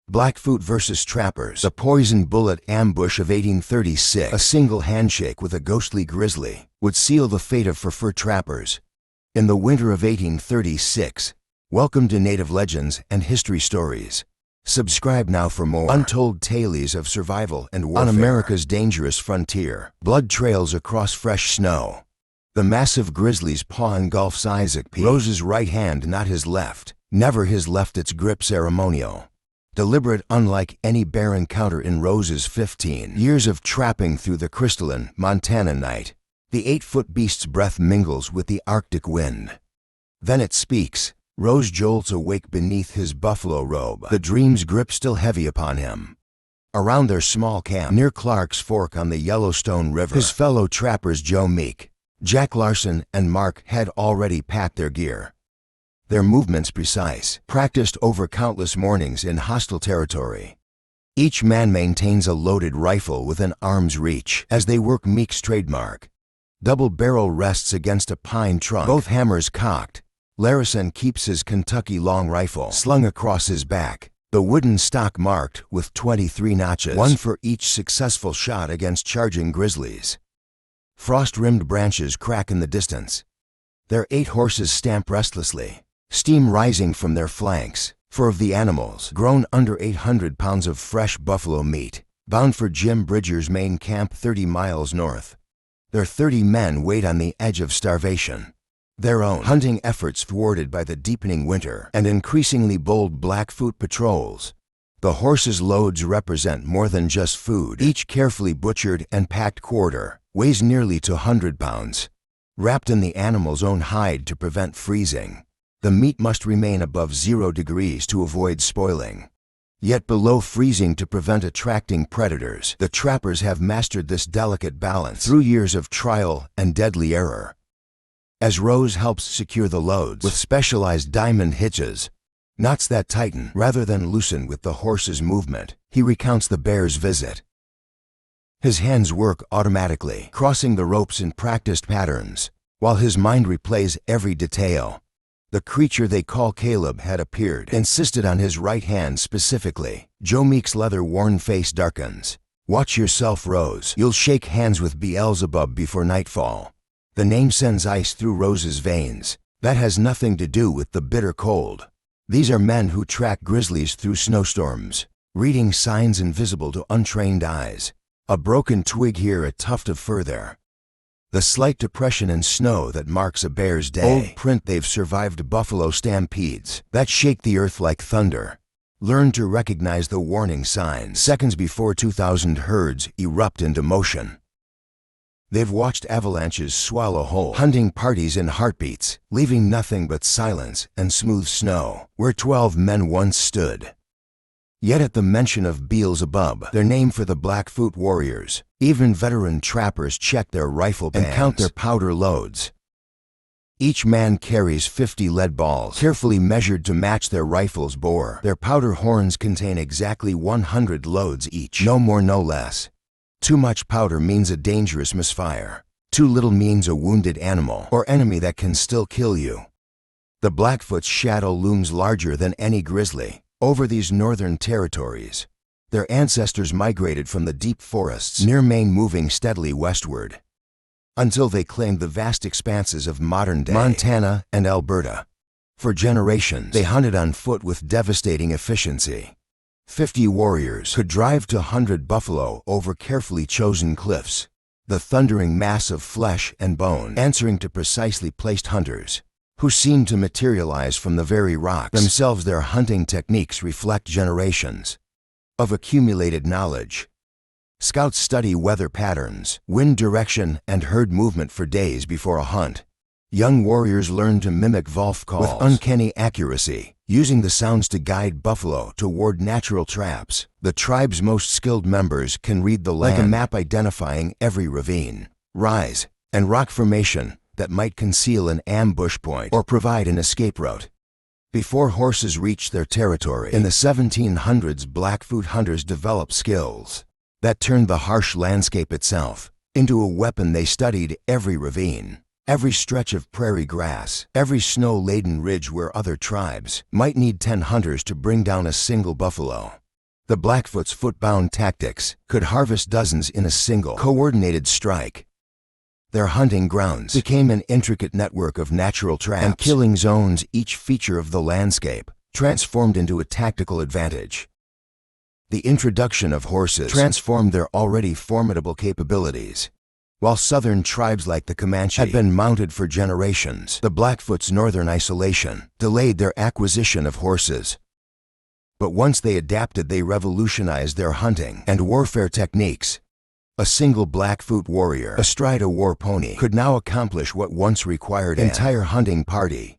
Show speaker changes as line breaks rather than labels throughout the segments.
Blackfoot versus Trappers. The poison bullet ambush of 1836. A single handshake with a ghostly grizzly would seal the fate of fur trappers. In the winter of 1836, welcome to Native Legends and History Stories. Subscribe now for more untold tales of survival and warfare on America's dangerous frontier. Blood trails across fresh snow. The massive grizzly's paw engulfs Isaac P. Rose's right hand, not his left. Never his left, its grip ceremonial. Deliberate, unlike any bear encounter in Rose's 15 years of trapping through the crystalline Montana night. The 8-foot beast's breath mingles with the Arctic wind. Then it speaks. Rose jolts awake beneath his buffalo robe, the dream's grip still heavy upon him. Around their small camp near Clark's Fork on the Yellowstone River, his fellow trappers Joe Meek, Jack Larson, and Mark had already packed their gear. Their movements precise, practiced over countless mornings in hostile territory. Each man maintains a loaded rifle within arm's reach as they work Meek's trademark. Double barrel rests against a pine trunk, both hammers cocked. Larison keeps his Kentucky long rifle slung across his back, the wooden stock marked with 23 notches, one for each successful shot against charging grizzlies. Frost-rimmed branches crack in the distance. Their 8 horses stamp restlessly, steam rising from their flanks, for of the animals grown under 800 pounds of fresh buffalo meat, bound for Jim Bridger's main camp 30 miles north. Their 30 men wait on the edge of starvation, their own hunting efforts thwarted by the deepening winter and increasingly bold Blackfoot patrols. The horses' loads represent more than just food. Each carefully butchered and packed quarter weighs nearly 200 pounds. Wrapped in the animal's own hide to prevent freezing, the meat must remain above 0 degrees to avoid spoiling. Yet below freezing to prevent attracting predators, the trappers have mastered this delicate balance through years of trial and deadly error. As Rose helps secure the loads with specialized diamond hitches, knots that tighten rather than loosen with the horse's movement, he recounts the bear's visit. His hands work automatically, crossing the ropes in practiced patterns, while his mind replays every detail. The creature they call Caleb had appeared, insisted on his right hand specifically. Joe Meek's leather-worn face darkens. Watch yourself, Rose. You'll shake hands with Beelzebub before nightfall. The name sends ice through Rose's veins. That has nothing to do with the bitter cold. These are men who track grizzlies through snowstorms, reading signs invisible to untrained eyes. A broken twig here, a tuft of fur there. The slight depression in snow that marks a bear's day. Old print they've survived buffalo stampedes that shake the earth like thunder. Learn to recognize the warning signs seconds before 2,000 herds erupt into motion. They've watched avalanches swallow whole hunting parties in heartbeats, leaving nothing but silence and smooth snow where 12 men once stood. Yet at the mention of Beelzebub, their name for the Blackfoot warriors, even veteran trappers check their rifle bands and count their powder loads. Each man carries 50 lead balls, carefully measured to match their rifle's bore. Their powder horns contain exactly 100 loads each, no more, no less. Too much powder means a dangerous misfire. Too little means a wounded animal or enemy that can still kill you. The Blackfoot's shadow looms larger than any grizzly over these northern territories. Their ancestors migrated from the deep forests near Maine, moving steadily westward, until they claimed the vast expanses of modern-day Montana and Alberta. For generations, they hunted on foot with devastating efficiency. 50 warriors could drive to 100 buffalo over carefully chosen cliffs, the thundering mass of flesh and bone answering to precisely placed hunters who seemed to materialize from the very rocks themselves. Their hunting techniques reflect generations of accumulated knowledge. Scouts study weather patterns, wind direction, and herd movement for days before a hunt. Young warriors learn to mimic wolf calls with uncanny accuracy, using the sounds to guide buffalo toward natural traps. The tribe's most skilled members can read the land like a map, identifying every ravine, rise, and rock formation that might conceal an ambush point or provide an escape route. Before horses reach their territory, in the 1700s, Blackfoot hunters developed skills that turned the harsh landscape itself into a weapon. They studied every ravine, every stretch of prairie grass, every snow-laden ridge where other tribes might need 10 hunters to bring down a single buffalo. The Blackfoot's foot-bound tactics could harvest dozens in a single, coordinated strike. Their hunting grounds became an intricate network of natural traps and killing zones, each feature of the landscape transformed into a tactical advantage. The introduction of horses transformed their already formidable capabilities. While southern tribes like the Comanche had been mounted for generations, the Blackfoot's northern isolation delayed their acquisition of horses. But once they adapted, they revolutionized their hunting and warfare techniques. A single Blackfoot warrior astride a war pony could now accomplish what once required an entire hunting party.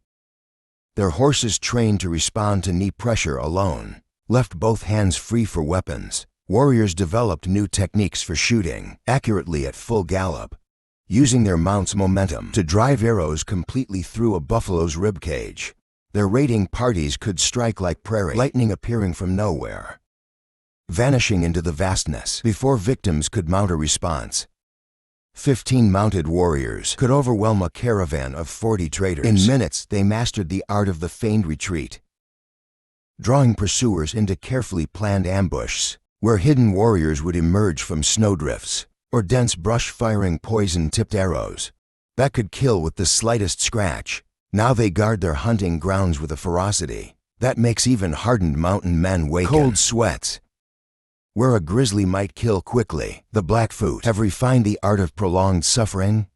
Their horses, trained to respond to knee pressure alone, left both hands free for weapons. Warriors developed new techniques for shooting accurately at full gallop, using their mount's momentum to drive arrows completely through a buffalo's ribcage. Their raiding parties could strike like prairie lightning, appearing from nowhere, vanishing into the vastness before victims could mount a response. 15 mounted warriors could overwhelm a caravan of 40 traders. In minutes, they mastered the art of the feigned retreat, drawing pursuers into carefully planned ambushes, where hidden warriors would emerge from snowdrifts or dense brush, firing poison-tipped arrows that could kill with the slightest scratch. Now they guard their hunting grounds with a ferocity that makes even hardened mountain men waken. Cold sweats. Where a grizzly might kill quickly, the Blackfoot have refined the art of prolonged suffering.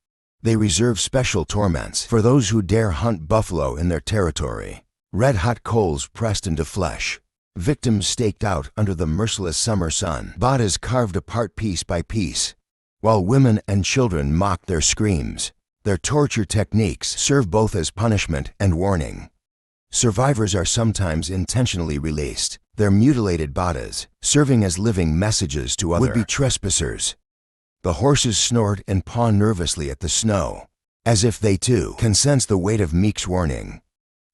They reserve special torments for those who dare hunt buffalo in their territory. Red-hot coals pressed into flesh, victims staked out under the merciless summer sun, bodies carved apart piece by piece, while women and children mocked their screams. Their torture techniques serve both as punishment and warning. Survivors are sometimes intentionally released, their mutilated bodies serving as living messages to other would-be trespassers. The horses snort and paw nervously at the snow, as if they too can sense the weight of Meek's warning.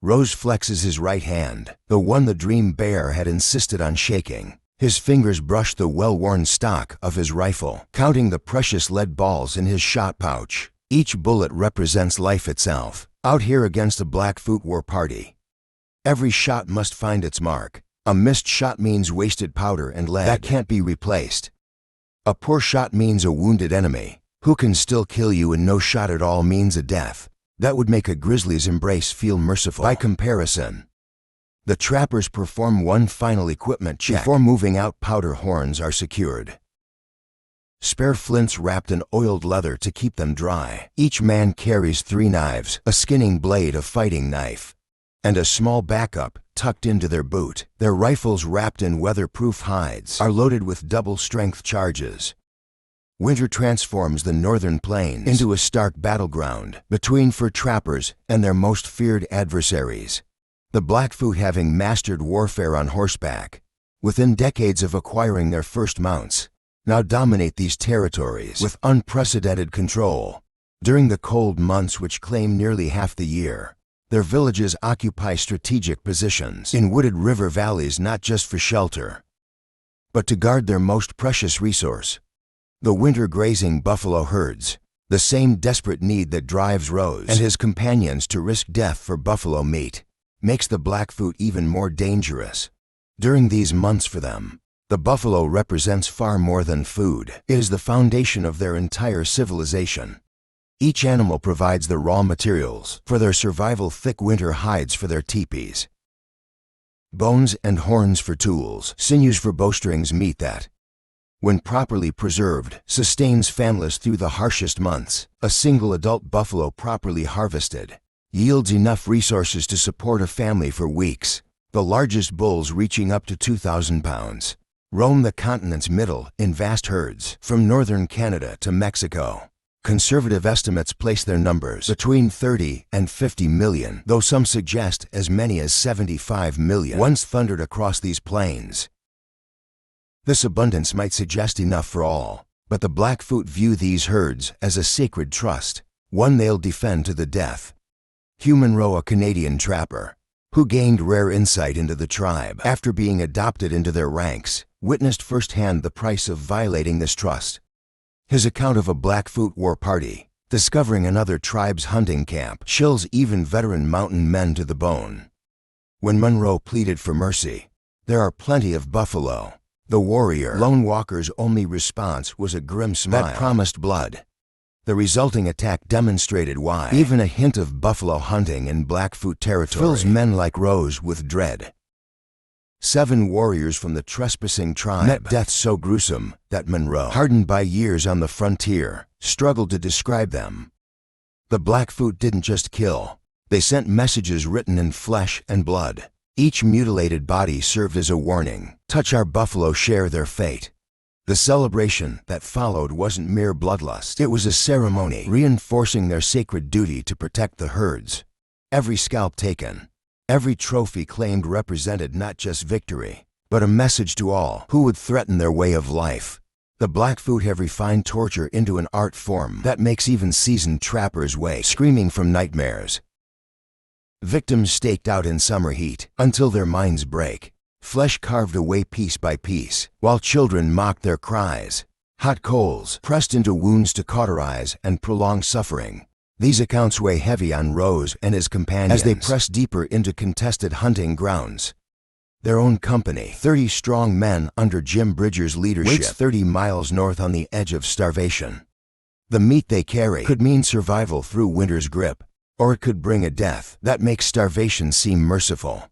Rose flexes his right hand, the one the dream bear had insisted on shaking. His fingers brush the well-worn stock of his rifle, counting the precious lead balls in his shot pouch. Each bullet represents life itself, out here against a Blackfoot war party. Every shot must find its mark. A missed shot means wasted powder and lead that can't be replaced. A poor shot means a wounded enemy who can still kill you, and no shot at all means a death that would make a grizzly's embrace feel merciful. By comparison, the trappers perform one final equipment check before moving out. Powder horns are secured. Spare flints wrapped in oiled leather to keep them dry. Each man carries 3 knives, a skinning blade, a fighting knife, and a small backup tucked into their boot. Their rifles, wrapped in weatherproof hides, are loaded with double-strength charges. Winter transforms the northern plains into a stark battleground between fur trappers and their most feared adversaries. The Blackfoot, having mastered warfare on horseback within decades of acquiring their first mounts, now dominate these territories with unprecedented control. During the cold months, which claim nearly half the year, their villages occupy strategic positions in wooded river valleys, not just for shelter, but to guard their most precious resource, the winter grazing buffalo herds. The same desperate need that drives Rose and his companions to risk death for buffalo meat makes the Blackfoot even more dangerous. During these months for them, the buffalo represents far more than food. It is the foundation of their entire civilization. Each animal provides the raw materials for their survival: thick winter hides for their teepees, bones and horns for tools, sinews for bowstrings, meat that, when properly preserved, sustains families through the harshest months. A single adult buffalo, properly harvested, yields enough resources to support a family for weeks. The largest bulls, reaching up to 2,000 pounds, roam the continent's middle in vast herds from northern Canada to Mexico. Conservative estimates place their numbers between 30 and 50 million, though some suggest as many as 75 million once thundered across these plains. This abundance might suggest enough for all, but the Blackfoot view these herds as a sacred trust, one they'll defend to the death. Hugh Monroe, a Canadian trapper who gained rare insight into the tribe after being adopted into their ranks, witnessed firsthand the price of violating this trust. His account of a Blackfoot war party discovering another tribe's hunting camp chills even veteran mountain men to the bone. When Monroe pleaded for mercy, "There are plenty of buffalo," The warrior lone walker's only response was a grim smile that promised blood. The resulting attack demonstrated why even a hint of buffalo hunting in Blackfoot territory fills men like Rose with dread. 7 warriors from the trespassing tribe met death so gruesome that Monroe, hardened by years on the frontier, struggled to describe them. The Blackfoot didn't just kill. They sent messages written in flesh and blood. Each mutilated body served as a warning. Touch our buffalo, share their fate. The celebration that followed wasn't mere bloodlust. It was a ceremony reinforcing their sacred duty to protect the herds. Every scalp taken, every trophy claimed represented not just victory, but a message to all who would threaten their way of life. The Blackfoot have refined torture into an art form that makes even seasoned trappers wake, screaming from nightmares. Victims staked out in summer heat until their minds break, flesh carved away piece by piece, while children mocked their cries. Hot coals pressed into wounds to cauterize and prolong suffering. These accounts weigh heavy on Rose and his companions as they press deeper into contested hunting grounds. Their own company, 30 strong men under Jim Bridger's leadership, waits 30 miles north on the edge of starvation. The meat they carry could mean survival through winter's grip, or it could bring a death that makes starvation seem merciful.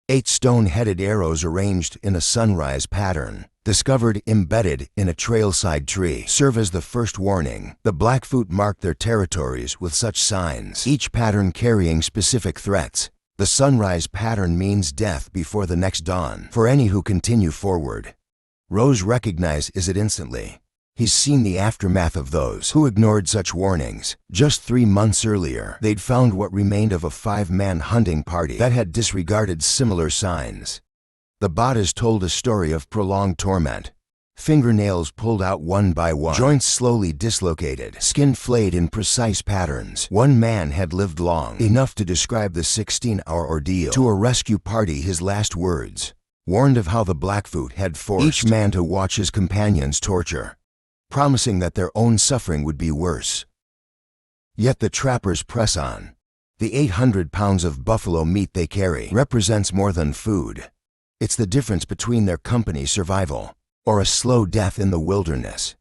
8 stone-headed arrows arranged in a sunrise pattern, discovered embedded in a trailside tree, serve as the first warning. The Blackfoot mark their territories with such signs, each pattern carrying specific threats. The sunrise pattern means death before the next dawn for any who continue forward. Rose recognizes it instantly. He's seen the aftermath of those who ignored such warnings. Just 3 months earlier, they'd found what remained of a 5-man hunting party that had disregarded similar signs. The Badas told a story of prolonged torment. Fingernails pulled out one by one, joints slowly dislocated, skin flayed in precise patterns. One man had lived long enough to describe the 16-hour ordeal to a rescue party. His last words, warned of how the Blackfoot had forced each man to watch his companions torture, promising that their own suffering would be worse. Yet the trappers press on. The 800 pounds of buffalo meat they carry represents more than food. It's the difference between their company's survival or a slow death in the wilderness.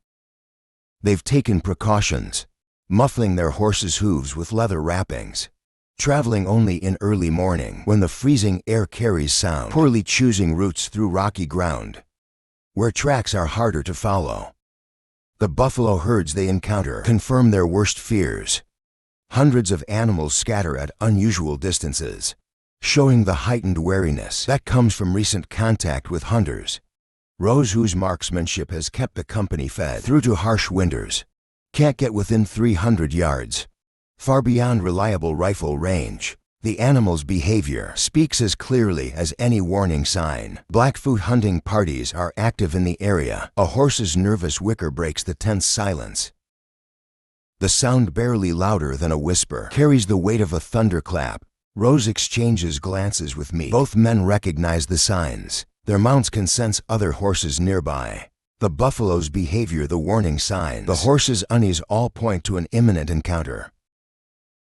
They've taken precautions, muffling their horses' hooves with leather wrappings, traveling only in early morning when the freezing air carries sound, poorly choosing routes through rocky ground, where tracks are harder to follow. The buffalo herds they encounter confirm their worst fears. Hundreds of animals scatter at unusual distances, showing the heightened wariness that comes from recent contact with hunters. Rose, whose marksmanship has kept the company fed through to harsh winters, can't get within 300 yards, far beyond reliable rifle range. The animal's behavior speaks as clearly as any warning sign. Blackfoot hunting parties are active in the area. A horse's nervous whicker breaks the tense silence. The sound, barely louder than a whisper, carries the weight of a thunderclap. Rose exchanges glances with me. Both men recognize the signs. Their mounts can sense other horses nearby. The buffalo's behavior, the warning signs. The horses' unease all point to an imminent encounter.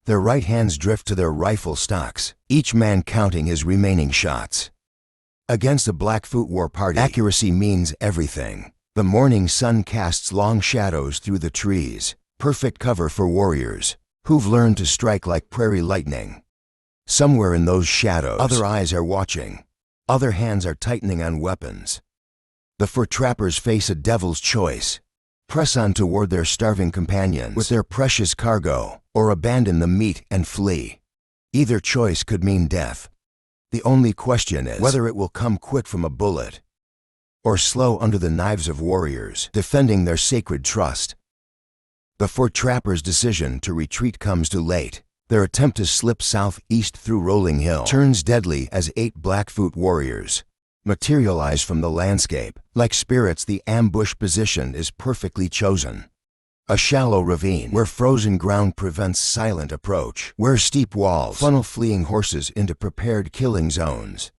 Their right hands drift to their rifle stocks, each man counting his remaining shots. Against a Blackfoot war party, accuracy means everything. The morning sun casts long shadows through the trees, perfect cover for warriors who've learned to strike like prairie lightning. Somewhere in those shadows, other eyes are watching. Other hands are tightening on weapons. The fur trappers face a devil's choice: press on toward their starving companions with their precious cargo, or abandon the meat and flee. Either choice could mean death. The only question is whether it will come quick from a bullet, or slow under the knives of warriors defending their sacred trust. The fur trappers' decision to retreat comes too late. Their attempt to slip southeast through Rolling Hill turns deadly as 8 Blackfoot warriors materialize from the landscape. Like spirits, the ambush position is perfectly chosen. A shallow ravine where frozen ground prevents silent approach, where steep walls funnel fleeing horses into prepared killing zones.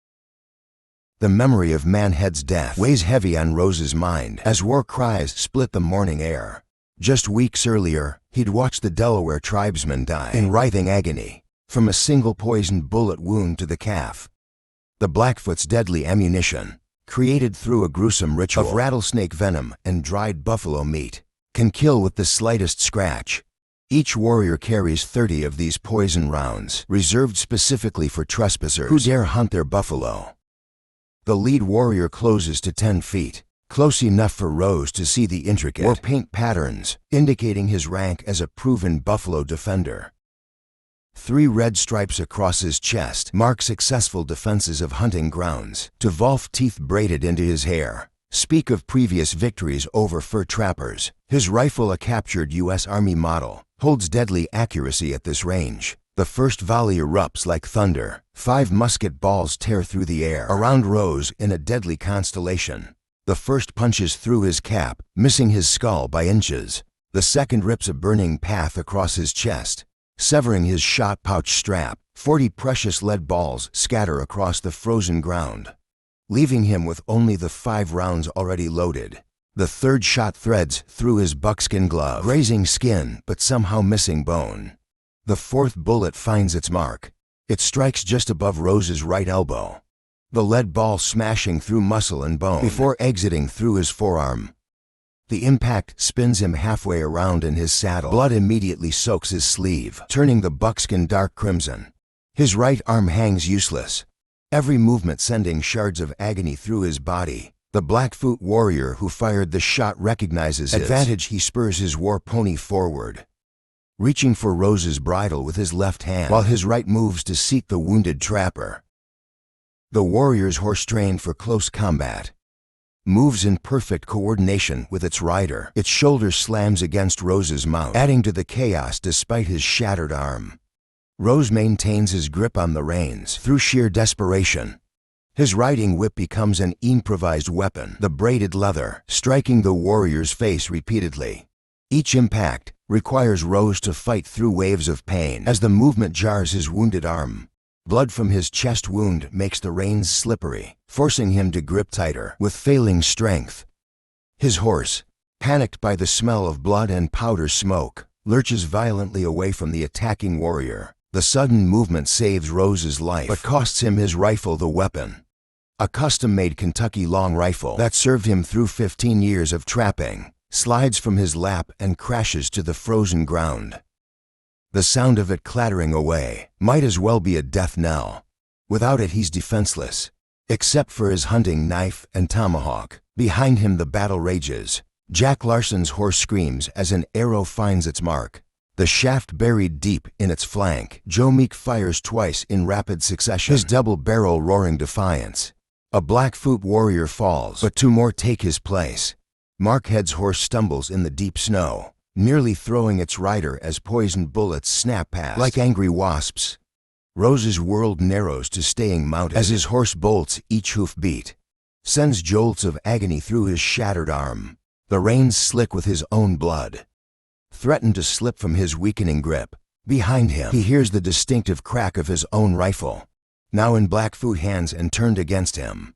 The memory of Manhead's death weighs heavy on Rose's mind as war cries split the morning air. Just weeks earlier, he'd watched the Delaware tribesman die in writhing agony from a single poisoned bullet wound to the calf. The Blackfoot's deadly ammunition, created through a gruesome ritual of rattlesnake venom and dried buffalo meat, can kill with the slightest scratch. Each warrior carries 30 of these poison rounds, reserved specifically for trespassers who dare hunt their buffalo. The lead warrior closes to 10 feet, close enough for Rose to see the intricate war paint patterns, indicating his rank as a proven buffalo defender. 3 red stripes across his chest mark successful defenses of hunting grounds. 12 teeth braided into his hair speak of previous victories over fur trappers. His rifle, a captured U.S. Army model, holds deadly accuracy at this range. The first volley erupts like thunder. 5 musket balls tear through the air around Rose in a deadly constellation. The first punches through his cap, missing his skull by inches. The second rips a burning path across his chest, severing his shot pouch strap. 40 precious lead balls scatter across the frozen ground, leaving him with only the 5 rounds already loaded. The third shot threads through his buckskin glove, grazing skin but somehow missing bone. The fourth bullet finds its mark. It strikes just above Rose's right elbow, the lead ball smashing through muscle and bone before exiting through his forearm. The impact spins him halfway around in his saddle. Blood immediately soaks his sleeve, turning the buckskin dark crimson. His right arm hangs useless, every movement sending shards of agony through his body. The Blackfoot warrior who fired the shot recognizes his advantage. He spurs his war pony forward, reaching for Rose's bridle with his left hand, while his right moves to seek the wounded trapper. The warrior's horse, trained for close combat, moves in perfect coordination with its rider. Its shoulder slams against Rose's mount, adding to the chaos despite his shattered arm. Rose maintains his grip on the reins through sheer desperation. His riding whip becomes an improvised weapon, the braided leather, striking the warrior's face repeatedly. Each impact requires Rose to fight through waves of pain as the movement jars his wounded arm. Blood from his chest wound makes the reins slippery, forcing him to grip tighter with failing strength. His horse, panicked by the smell of blood and powder smoke, lurches violently away from the attacking warrior. The sudden movement saves Rose's life, but costs him his rifle, the weapon, a custom-made Kentucky long rifle that served him through 15 years of trapping, slides from his lap and crashes to the frozen ground. The sound of it clattering away might as well be a death knell. Without it, he's defenseless, except for his hunting knife and tomahawk. Behind him, the battle rages. Jack Larson's horse screams as an arrow finds its mark, the shaft buried deep in its flank. Joe Meek fires twice in rapid succession, his double barrel roaring defiance. A Blackfoot warrior falls, but 2 more take his place. Markhead's horse stumbles in the deep snow, nearly throwing its rider as poisoned bullets snap past like angry wasps. Rose's world narrows to staying mounted as his horse bolts. Each hoofbeat sends jolts of agony through his shattered arm. The reins, slick with his own blood, threaten to slip from his weakening grip. Behind him, he hears the distinctive crack of his own rifle, now in Blackfoot hands and turned against him.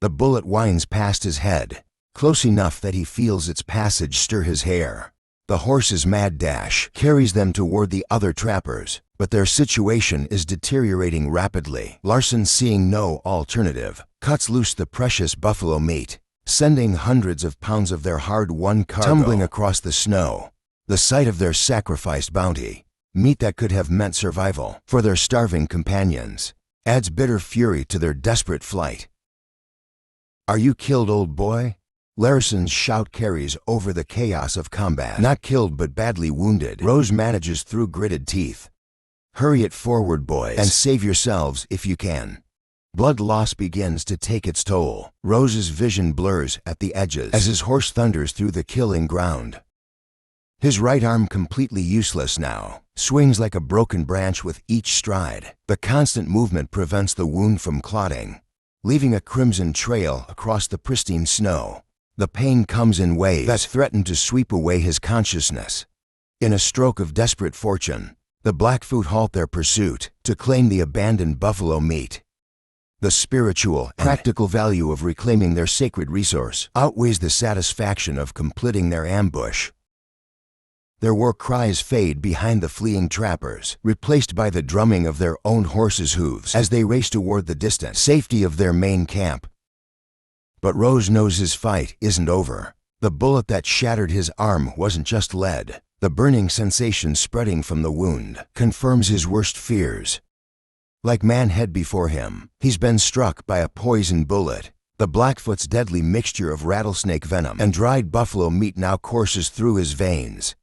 The bullet winds past his head, close enough that he feels its passage stir his hair. The horse's mad dash carries them toward the other trappers, but their situation is deteriorating rapidly. Larson, seeing no alternative, cuts loose the precious buffalo meat, sending hundreds of pounds of their hard-won cargo tumbling across the snow. The sight of their sacrificed bounty, meat that could have meant survival for their starving companions, adds bitter fury to their desperate flight. "Are you killed, old boy?" Larson's shout carries over the chaos of combat. Not killed, but badly wounded, Rose manages through gritted teeth. "Hurry it forward, boys, and save yourselves if you can." Blood loss begins to take its toll. Rose's vision blurs at the edges as his horse thunders through the killing ground. His right arm, completely useless now, swings like a broken branch with each stride. The constant movement prevents the wound from clotting, leaving a crimson trail across the pristine snow. The pain comes in waves that threaten to sweep away his consciousness. In a stroke of desperate fortune, the Blackfoot halt their pursuit to claim the abandoned buffalo meat. The spiritual and practical value of reclaiming their sacred resource outweighs the satisfaction of completing their ambush. Their war cries fade behind the fleeing trappers, replaced by the drumming of their own horses' hooves as they race toward the distant safety of their main camp. But Rose knows his fight isn't over. The bullet that shattered his arm wasn't just lead. The burning sensation spreading from the wound confirms his worst fears. Like Manhead before him, he's been struck by a poison bullet. The Blackfoot's deadly mixture of rattlesnake venom and dried buffalo meat now courses through his veins.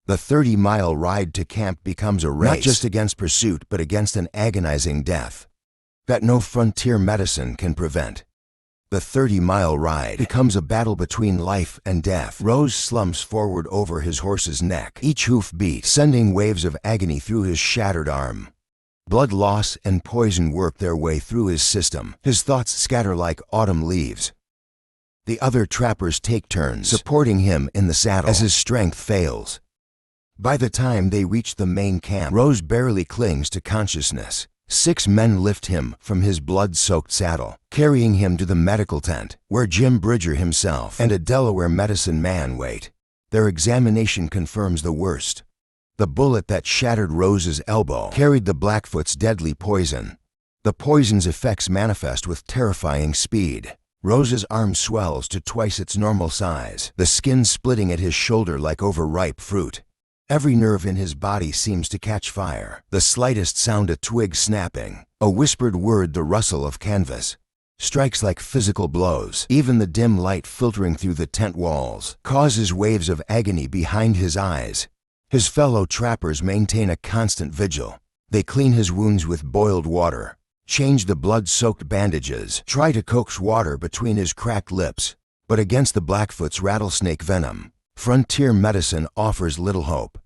The 30-mile ride to camp becomes a race, not just against pursuit, but against an agonizing death that no frontier medicine can prevent. The 30-mile ride becomes a battle between life and death. Rose slumps forward over his horse's neck, each hoof beat sending waves of agony through his shattered arm. Blood loss and poison work their way through his system. His thoughts scatter like autumn leaves. The other trappers take turns supporting him in the saddle as his strength fails. By the time they reach the main camp, Rose barely clings to consciousness. 6 men lift him from his blood-soaked saddle, carrying him to the medical tent, where Jim Bridger himself and a Delaware medicine man wait. Their examination confirms the worst. The bullet that shattered Rose's elbow carried the Blackfoot's deadly poison. The poison's effects manifest with terrifying speed. Rose's arm swells to twice its normal size, the skin splitting at his shoulder like overripe fruit. Every nerve in his body seems to catch fire. The slightest sound, a twig snapping, a whispered word, the rustle of canvas, strikes like physical blows. Even the dim light filtering through the tent walls causes waves of agony behind his eyes. His fellow trappers maintain a constant vigil. They clean his wounds with boiled water, change the blood-soaked bandages, try to coax water between his cracked lips. But against the Blackfoot's rattlesnake venom, frontier medicine offers little hope.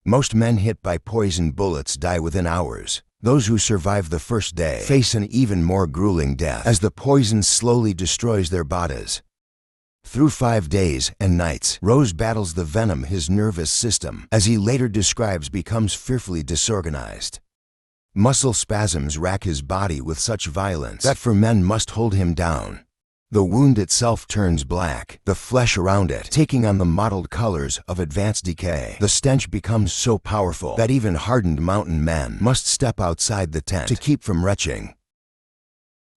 Most men hit by poison bullets die within hours. Those who survive the first day face an even more grueling death as the poison slowly destroys their bodies. Through 5 days and nights, Rose battles the venom. His nervous system, as he later describes, becomes fearfully disorganized. Muscle spasms rack his body with such violence that 4 men must hold him down. The wound itself turns black, the flesh around it taking on the mottled colors of advanced decay. The stench becomes so powerful that even hardened mountain men must step outside the tent to keep from retching.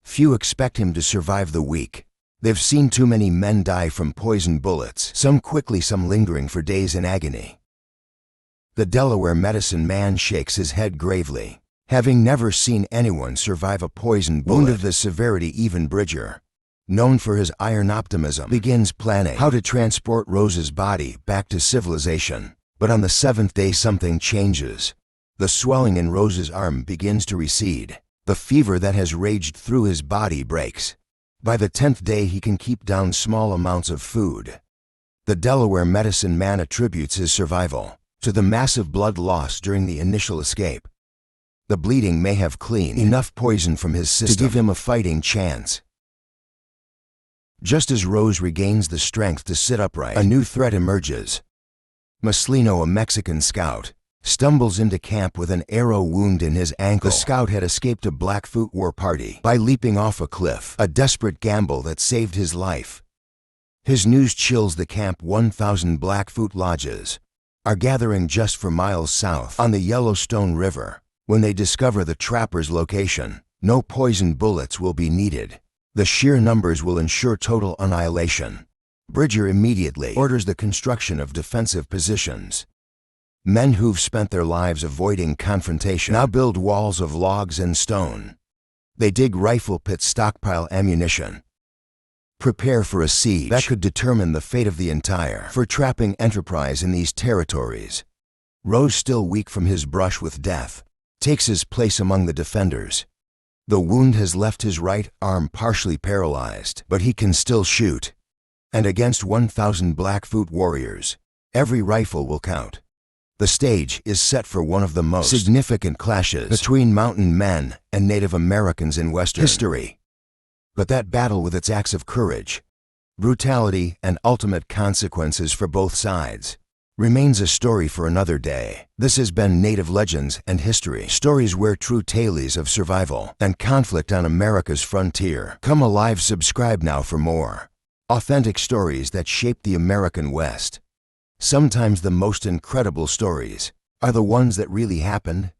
Few expect him to survive the week. They've seen too many men die from poison bullets, some quickly, some lingering for days in agony. The Delaware medicine man shakes his head gravely, having never seen anyone survive a poison bullet. Wound of the severity, even Bridger, known for his iron optimism, begins planning how to transport Rose's body back to civilization. But on the 7th day something changes. The swelling in Rose's arm begins to recede. The fever that has raged through his body breaks. By the 10th day he can keep down small amounts of food. The Delaware medicine man attributes his survival to the massive blood loss during the initial escape. The bleeding may have cleaned enough poison from his system to give him a fighting chance. Just as Rose regains the strength to sit upright, a new threat emerges. Maslino, a Mexican scout, stumbles into camp with an arrow wound in his ankle. The scout had escaped a Blackfoot war party by leaping off a cliff, a desperate gamble that saved his life. His news chills the camp. 1,000 Blackfoot lodges are gathering just 4 miles south on the Yellowstone River. When they discover the trapper's location, no poison bullets will be needed. The sheer numbers will ensure total annihilation. Bridger immediately orders the construction of defensive positions. Men who've spent their lives avoiding confrontation now build walls of logs and stone. They dig rifle pits, stockpile ammunition. Prepare for a siege that could determine the fate of the entire fur-trapping enterprise in these territories. Rose, still weak from his brush with death, takes his place among the defenders. The wound has left his right arm partially paralyzed, but he can still shoot. And against 1,000 Blackfoot warriors, every rifle will count. The stage is set for one of the most significant clashes between mountain men and Native Americans in Western history. But that battle, with its acts of courage, brutality, and ultimate consequences for both sides, remains a story for another day. This has been Native Legends and History, stories where true tales of survival and conflict on America's frontier come alive. Subscribe now for more authentic stories that shaped the American West. Sometimes the most incredible stories are the ones that really happened.